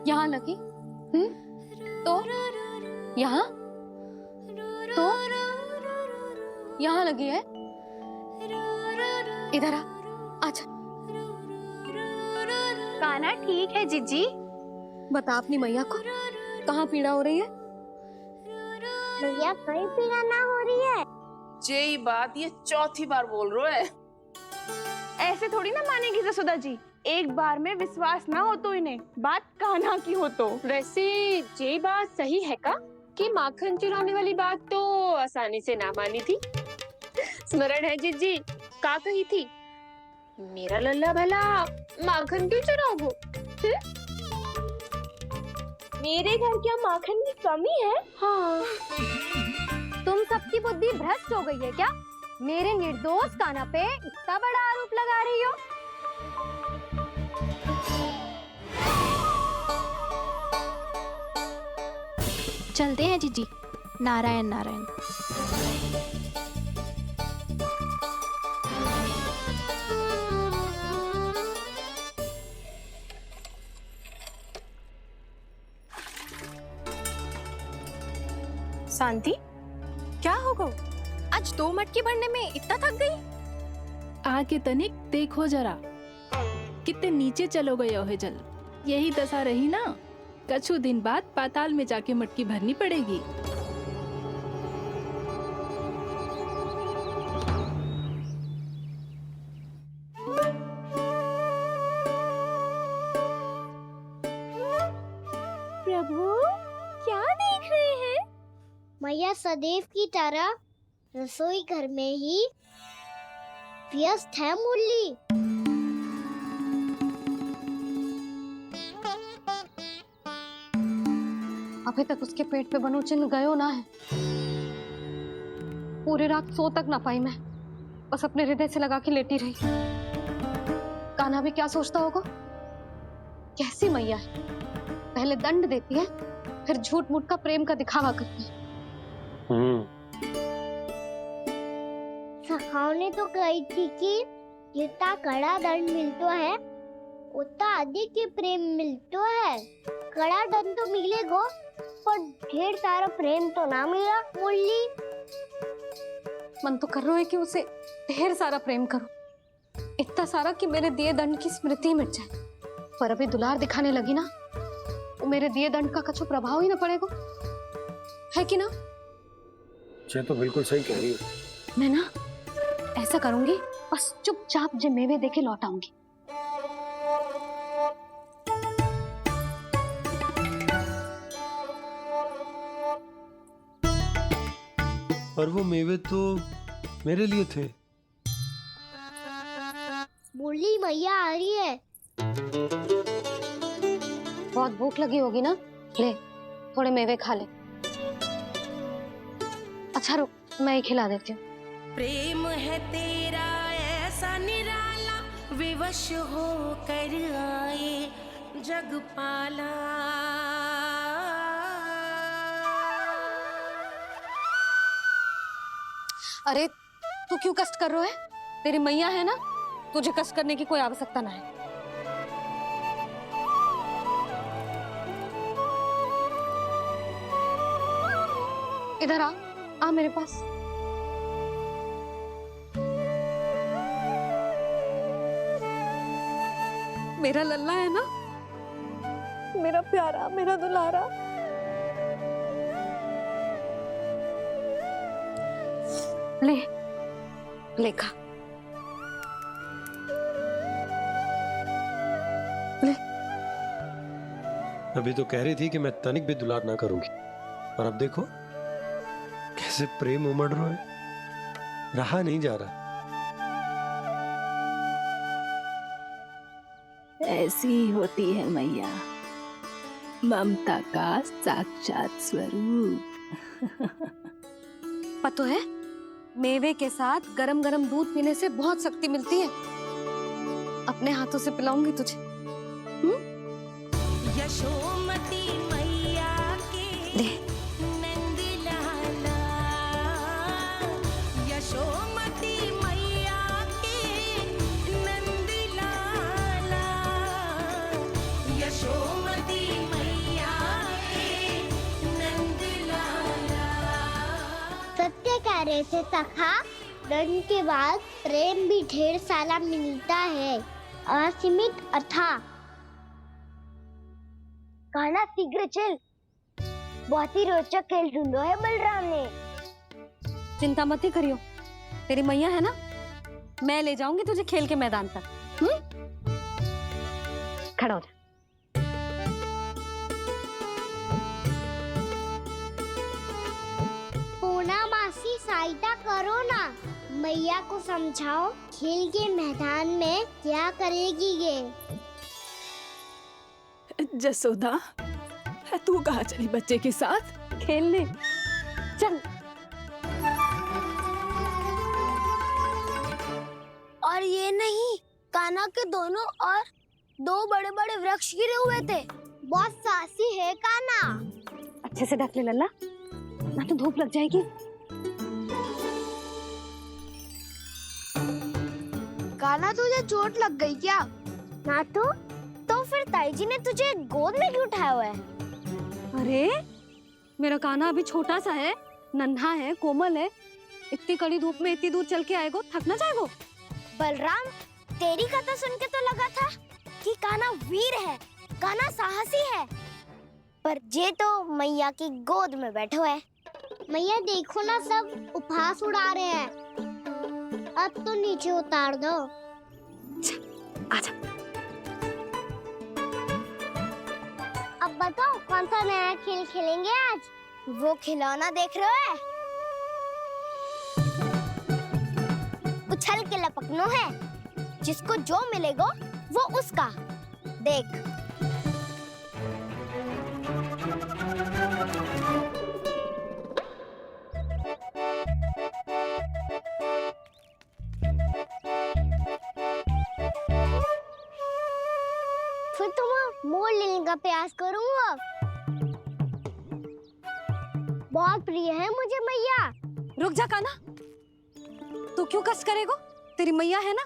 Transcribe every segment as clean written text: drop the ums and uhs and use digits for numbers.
यहाँ लगी? तो यहाँ, तो यहाँ लगी है। इधर आ, आजा। कान्हा ठीक है जीजी। बता अपनी मैया को कहाँ पीड़ा हो रही है? मैया कहीं पीड़ा ना हो रही है। यही बात ये चौथी बार बोल रहे है। ऐसे थोड़ी ना मानेगी जसोदा जी, एक बार में विश्वास ना हो तो इन्हें, बात कान्हा की हो तो। वैसे ये बात सही है का कि माखन चुराने वाली बात तो आसानी से ना मानी थी। स्मरण है जीजी का कही थी, मेरा लल्ला भला माखन क्यों चुराओगे? मेरे घर क्या माखन की कमी है? हाँ। तुम सबकी बुद्धि भ्रष्ट हो गई है क्या? मेरे निर्दोष कान्हा पे इतना बड़ा आरोप लगा रही हो? चलते हैं जीजी। नारायण नारायण। शांति, क्या होगा? आज 2 मटकी भरने में इतना थक गई? आके तनिक देखो जरा, कितने नीचे चलो गए हो जल। यही दशा रही ना, कछु दिन बाद पाताल में जाके मटकी भरनी पड़ेगी। प्रभु, क्या देख रहे हैं? मैया सदैव की तरह रसोई घर में ही व्यस्त है मुरली। अभी तक उसके पेट पे बनो चिन्ह गयो ना है। पूरी रात सो तक ना पाई मैं, बस अपने हृदय से लगा के लेटी रही। कान्हा भी क्या सोचता होगा? कैसी मैया है, पहले दंड देती है फिर झूठ मूठ का प्रेम का दिखावा करती है। सखाओ ने तो कही थी कि जितना कड़ा दंड मिलतो है उतना अधिक ही प्रेम मिलतो है। कड़ा दंड तो मिलेगो पर ढेर सारा प्रेम तो ना मिला मुरली। मन तो कर रहा है कि उसे ढेर सारा प्रेम करूं, इतना सारा कि मेरे दिए दंड की स्मृति मिट जाए। पर अभी दुलार दिखाने लगी ना, वो मेरे दिए दंड का कछु प्रभाव ही ना पड़ेगा, है कि ना? ये तो बिल्कुल सही कह रही है। मैं ना ऐसा करूंगी, बस चुपचाप जे मेवे देके लौट आऊंगी। और वो मेवे तो मेरे लिए थे। मुरली मैया आ रही है। बहुत भूख लगी होगी ना, ले थोड़े मेवे खा ले। अच्छा रुक, मैं ही खिला देती हूँ। प्रेम है तेरा ऐसा निराला, विवश हो कर आए जगपाला। अरे तू क्यों कष्ट कर रहा है? तेरी मैया है ना, तुझे कष्ट करने की कोई आवश्यकता ना है। इधर आ मेरे पास। मेरा लल्ला है ना, मेरा प्यारा, मेरा दुलारा। ले ले खा, ले। अभी तो कह रही थी कि मैं तनिक भी दुलार ना करूंगी, और अब देखो कैसे प्रेम उमड़ रहा है, रहा नहीं जा रहा। ऐसी ही होती है मैया, ममता का साक्षात स्वरूप। पता है, मेवे के साथ गरम गरम दूध पीने से बहुत शक्ति मिलती है। अपने हाथों से पिलाऊंगी तुझे। यशोमती मैया के नंद लाला, यशोमती मैया के नंद लाला, यशोमती ऐसे सखा दंड के बाद प्रेम भी ढेर सारा मिलता है, असीमित अथाह। कान्हा शीघ्र चल, बहुत ही रोचक खेल ढूंढो है बलराम ने। चिंता मत ही करियो, तेरी मैया है ना, मैं ले जाऊंगी तुझे खेल के मैदान तक। खड़ा हो जा। पूना मासी सहायता करो ना, मैया को समझाओ खेल के मैदान में क्या करेगी ये। जसोदा, तू कहाँ चली बच्चे के साथ? खेलने चल। और ये नहीं, कान्हा के दोनों और दो बड़े बड़े वृक्ष गिरे हुए थे। बहुत साहसी है कान्हा। अच्छे से ढक ले लल्ला, ना तो धूप लग जाएगी। कान्हा तुझे चोट लग गई क्या? ना तो फिर ताई जी ने तुझे गोद में क्यों उठाया हुआ है? अरे मेरा कान्हा अभी छोटा सा है, नन्हा है, कोमल है। इतनी कड़ी धूप में इतनी दूर चल के आएगो, थक ना जाएगो। बलराम, तेरी कथा सुन के तो लगा था कि कान्हा वीर है, कान्हा साहसी है, पर जे तो मैया की गोद में बैठो है। मैया देखो ना, सब उपहास उड़ा रहे हैं। अब तो नीचे उतार दो। आजा। अब बताओ कौन सा नया खेल खेलेंगे आज? वो खिलौना देख रहे हो? उछल के लपकनो है, जिसको जो मिलेगा वो उसका। देख। फिर तुम मोड़ लेने का प्रयास करूंगा। बहुत प्रिय है मुझे मैया। रुक जा कान्हा, तू क्यों कष्ट करेगो? तेरी मैया है ना।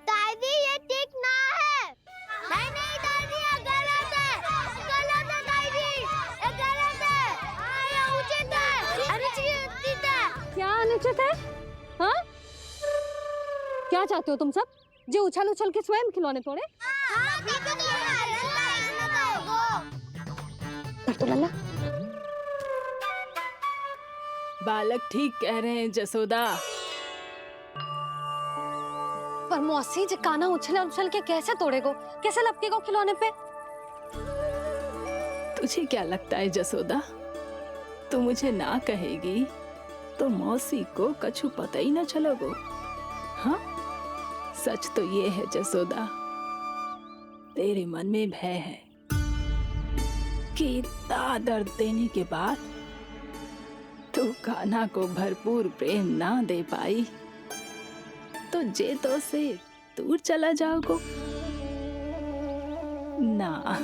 दादी ये ठीक ना है। नहीं नहीं दादी, ये गलत है। गलत है दादी, ये गलत है। ये उचित है, अनुचित है। क्या अनुचित है? हाँ? क्या चाहते हो तुम सब? जो उछल उछल के स्वयं खिलौने तोड़े? हाँ, कर तो लल्ला। बालक ठीक कह रहे हैं जसोदा। पर मौसी, जो कान्हा उछल उछल के कैसे तोड़ेगो, कैसे लपकेगो खिलौने पे? तुझे क्या लगता है जसोदा, तू मुझे ना कहेगी तो मौसी को कछु पता ही ना चलोगो। हाँ, सच तो ये है जसोदा, तेरे मन में भय है कि इतना दर्द देने के बाद तू कान्हा को भरपूर प्रेम ना दे पाई तो जेतो से दूर चला जाओगो ना।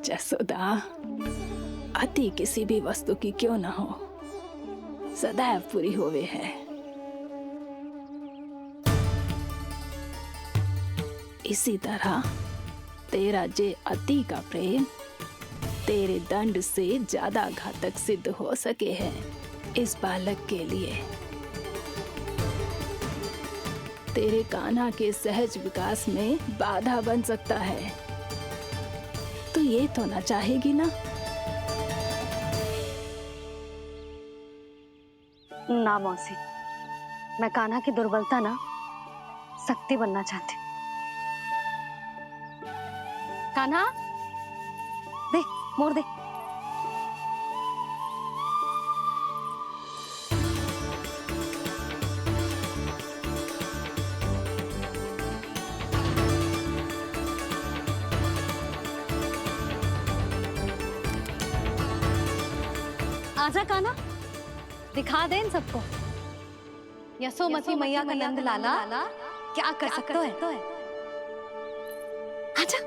जसोदा, अति किसी भी वस्तु की क्यों ना हो, सदैव पूरी होवे है। इसी तरह तेरा जे अति का प्रेम तेरे दंड से ज्यादा घातक सिद्ध हो सके है इस बालक के लिए। तेरे कान्हा के सहज विकास में बाधा बन सकता है, तो ये तो ना चाहेगी ना? ना मौसी, मैं कान्हा की दुर्बलता ना शक्ति बनना चाहती हूँ। कान्हा, दे मोड़ दे। आजा कान्हा, दिखा दे इन सबको यशोमती मैया का नंद लाला क्या कर सकता है। आजा।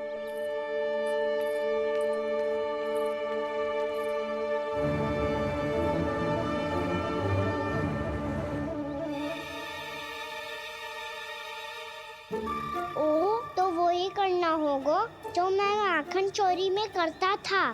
जो मैं माखन चोरी में करता था।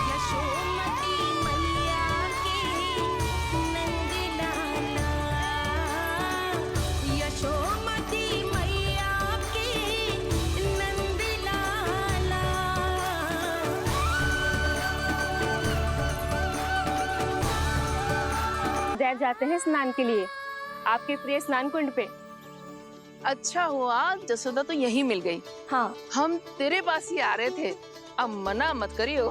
यशोमती मैया के नंद लाला, यशोमती मैया के नंद लाला। जैब जाते हैं स्नान के लिए आपके प्रिय स्नान कुंड पे। अच्छा हुआ जसोदा तो यही मिल गई। हाँ, हम तेरे पास ही आ रहे थे, अब मना मत करियो।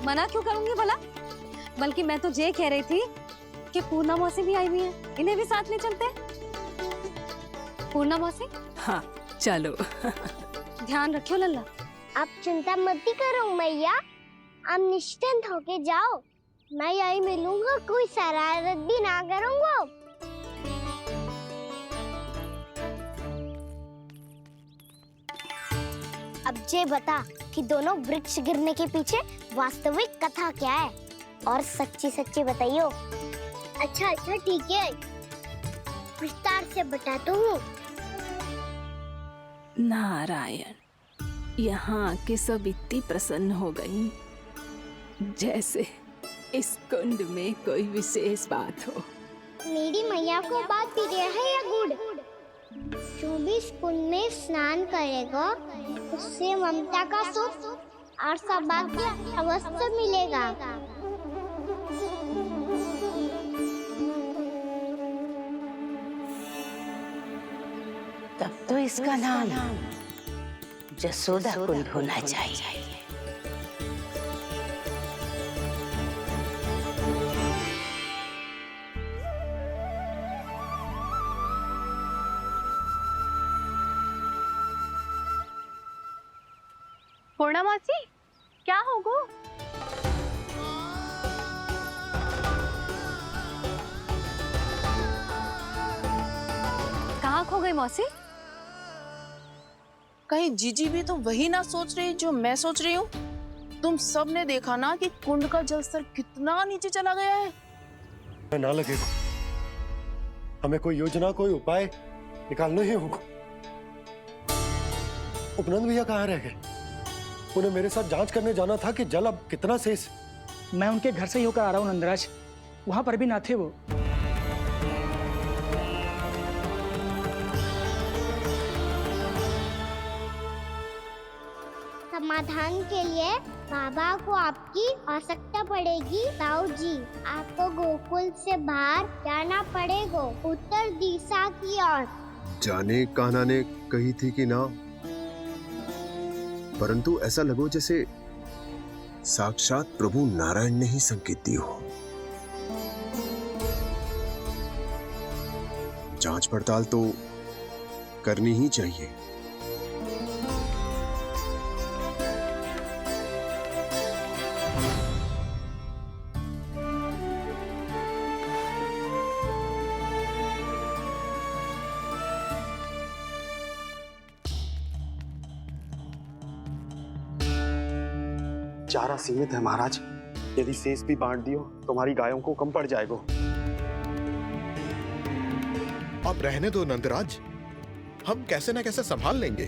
मना क्यों करूंगी भला? बल्कि मैं तो ये कह रही थी कि पूर्णा मौसी भी आई हुई है, इन्हें भी साथ ले चलते हैं। पूर्णा मौसी, हाँ चलो। ध्यान रखियो लल्ला। आप चिंता मत करो मैया, आप निश्चिंत होके जाओ। मैं यही मिलूंगा, कोई शरारत भी ना करूंगा। अब ये बता कि दोनों वृक्ष गिरने के पीछे वास्तविक कथा क्या है, और सच्ची सच्ची बताइयो। अच्छा अच्छा ठीक है, विस्तार से बताता हूँ। नारायण, यहाँ के सब इतनी प्रसन्न हो गई जैसे इस कुंड में कोई विशेष बात हो। मेरी मैया को बात प्रिय है या गुड़? जो भी इस कुंड में स्नान करेगा उससे ममता का सुख और सौभाग्य अवश्य मिलेगा। तब तो इसका नाम जसोदा कुंड होना चाहिए। पूर्णा मौसी, क्या होगो? कहाँ खो गई मौसी? कहीं जीजी भी तो वही ना सोच रही जो मैं सोच रही हूँ? तुम सब ने देखा ना कि कुंड का जलस्तर कितना नीचे चला गया है। ना लगेगा, हमें कोई योजना, कोई उपाय निकालना ही होगा। उपनंद भैया कहाँ रह गए? उन्हें मेरे साथ जांच करने जाना था कि जल अब कितना शेष। मैं उनके घर से ही होकर आ रहा हूँ नंदराज, वहां पर भी ना थे वो। समाधान के लिए बाबा को आपकी आवश्यकता पड़ेगी। ताऊ जी, आपको गोकुल से बाहर जाना पड़ेगा, उत्तर दिशा की ओर। जाने कान्हा ने कही थी कि ना, परंतु ऐसा लगो जैसे साक्षात प्रभु नारायण ने ही संकेत दी हो। जांच पड़ताल तो करनी ही चाहिए। चारा सीमित है महाराज, यदि शेष भी बांट दियो तो हमारी गायों को कम पड़ जाएगा। आप रहने दो नंदराज, हम कैसे न कैसे संभाल लेंगे।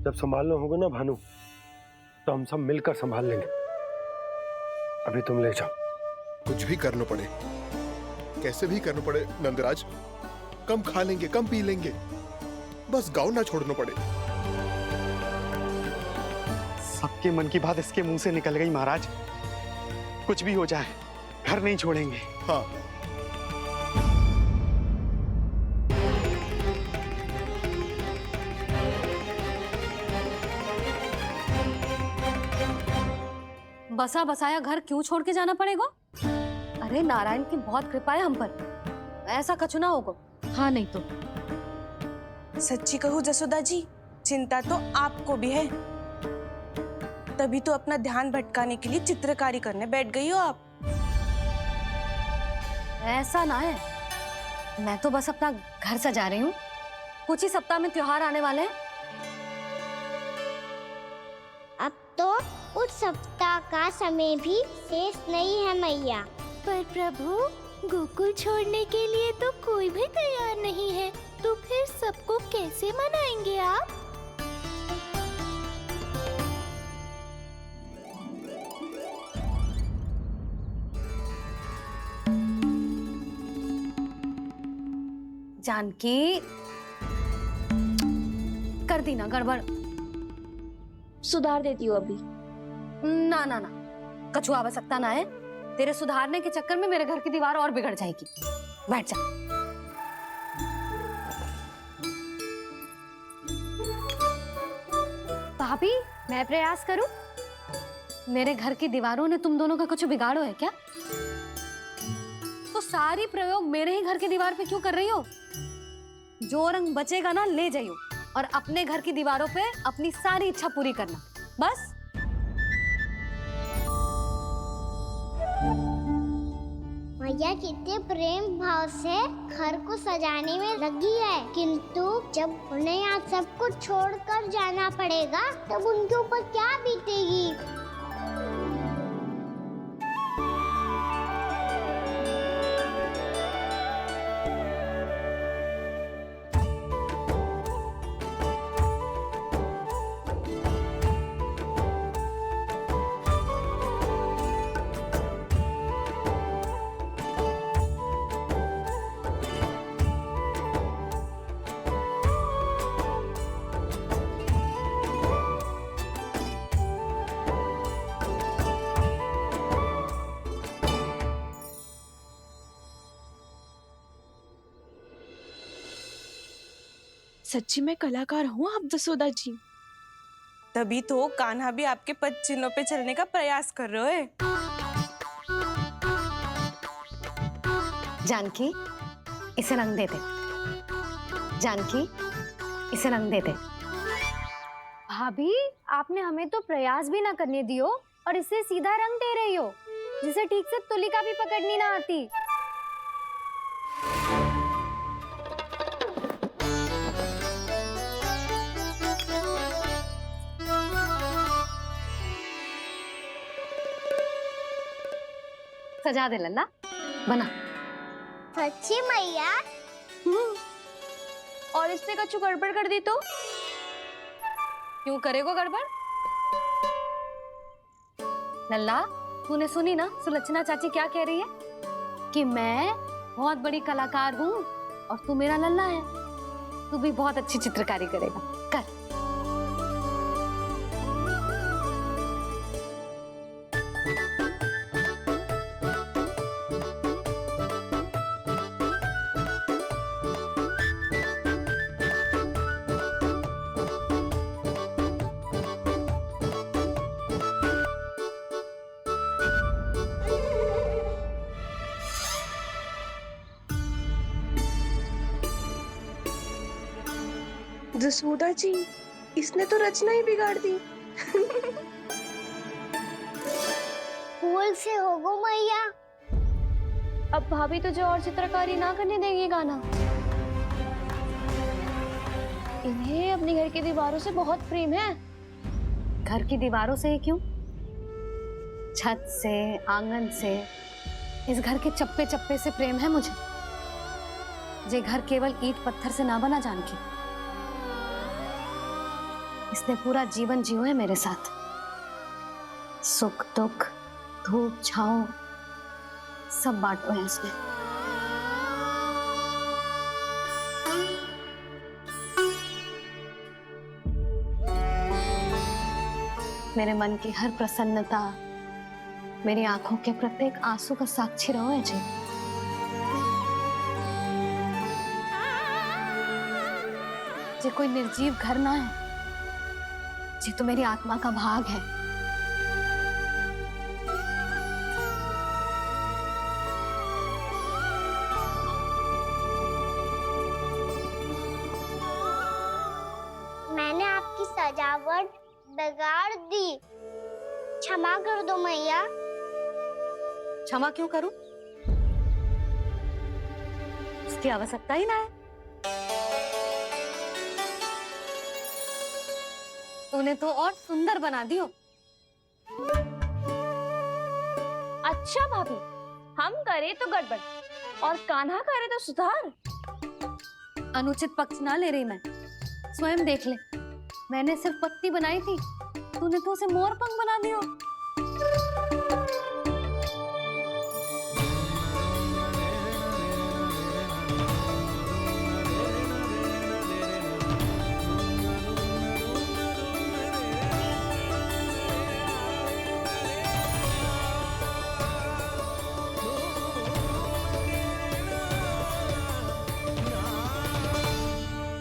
जब संभालना होगा ना भानु, तो हम सब मिलकर संभाल लेंगे। अभी तुम ले जाओ। कुछ भी करना पड़े, कैसे भी करना पड़े नंदराज, कम खा लेंगे, कम पी लेंगे, बस गाँव ना छोड़ना पड़े। सबके मन की बात इसके मुंह से निकल गई महाराज। कुछ भी हो जाए घर नहीं छोड़ेंगे। हाँ, बसा बसाया घर क्यों छोड़ के जाना पड़ेगा? अरे नारायण की बहुत कृपा है हम पर, ऐसा कछु ना होगा। हाँ नहीं तो सच्ची कहूँ जसोदा जी, चिंता तो आपको भी है, तभी तो अपना ध्यान भटकाने के लिए चित्रकारी करने बैठ गई हो आप। ऐसा ना है, मैं तो बस अपना घर सजा रही हूँ। कुछ ही सप्ताह में त्योहार आने वाले हैं। अब तो उस सप्ताह का समय भी शेष नहीं है मैया। पर प्रभु, गोकुल छोड़ने के लिए तो कोई भी तैयार नहीं है, तो फिर सबको कैसे मनाएंगे आप? जानकी, कर दी ना गड़बड़। सुधार देती हूँ अभी। ना ना ना, कछु आवश्यकता ना है। तेरे सुधारने के चक्कर में मेरे घर की दीवार और बिगड़ जाएगी। बैठ जा। भाभी, मैं प्रयास करूं? मेरे घर की दीवारों ने तुम दोनों का कुछ बिगाड़ो है क्या? तो सारी प्रयोग मेरे ही घर की दीवार पे क्यों कर रही हो? जो रंग बचेगा ना ले जाइयो, और अपने घर की दीवारों पे अपनी सारी इच्छा पूरी करना, बस। मैया कितने प्रेम भाव से घर को सजाने में लगी है, किंतु जब उन्हें यहाँ सब कुछ छोड़कर जाना पड़ेगा तब उनके ऊपर क्या बीतेगी? सच्ची में कलाकार हूँ आप जसोदा जी, तभी तो कान्हा भी आपके पद चिन्हों पे चलने का प्रयास कर रहे हैं। जानकी, इसे रंग दे दे। जानकी, इसे रंग दे दे। भाभी, आपने हमें तो प्रयास भी ना करने दियो और इसे सीधा रंग दे रही हो, जिसे ठीक से तुलिका भी पकड़नी ना आती। सजा दे लल्ला, बना। सच्ची मैया? और इसने कछु गड़बड़ कर दी तो? क्यों करेगो गड़बड़? लल्ला, तूने सुनी ना सुलक्षणा चाची क्या कह रही है? कि मैं बहुत बड़ी कलाकार हूँ और तू मेरा लल्ला है। तू भी बहुत अच्छी चित्रकारी करेगा, कर। जसोदा जी, इसने तो रचना ही बिगाड़ दी। फूल से होगो मैया। अब भाभी तुझे और चित्रकारी ना करने देंगी गाना। इन्हें अपने घर की दीवारों से बहुत प्रेम है। घर की दीवारों से ही क्यों? छत से, आंगन से, इस घर के चप्पे चप्पे से प्रेम है मुझे। ये घर केवल ईंट पत्थर से ना बना जानकी। इसने पूरा जीवन जियो है मेरे साथ। सुख दुख, धूप छांव सब बांटो है इसमें। मेरे मन की हर प्रसन्नता, मेरी आंखों के प्रत्येक आंसू का साक्षी रहो है जी। जे कोई निर्जीव घर ना है, जे तो मेरी आत्मा का भाग है। मैंने आपकी सजावट बिगाड़ दी, क्षमा कर दो मैया। क्षमा क्यों करूं? इसकी आवश्यकता ही ना है। तूने तो और सुंदर बना दियो। अच्छा भाभी, हम करे तो गड़बड़ और कान्हा करे तो सुधार। अनुचित पक्ष ना ले रही मैं, स्वयं देख ले। मैंने सिर्फ पत्ती बनाई थी, तूने तो उसे मोर पंख बना दियो।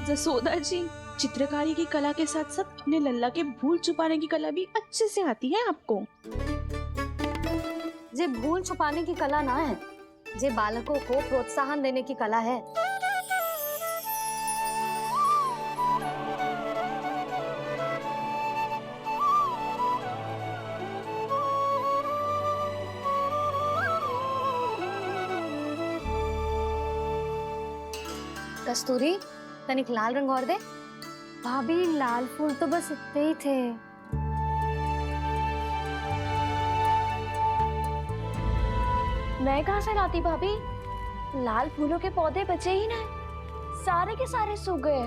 जसोदा जी, चित्रकारी की कला के साथ साथ अपने लल्ला के भूल छुपाने की कला भी अच्छे से आती है आपको। जे भूल छुपाने की कला ना है, जे बालकों को प्रोत्साहन देने की कला है। कस्तूरी, तनिक लाल रंग और दे। भाभी लाल फूल तो बस इतने ही थे। मैं कहाँ से लाती भाभी? लाल फूलों के पौधे बचे ही ना, सारे के सारे सूख गए।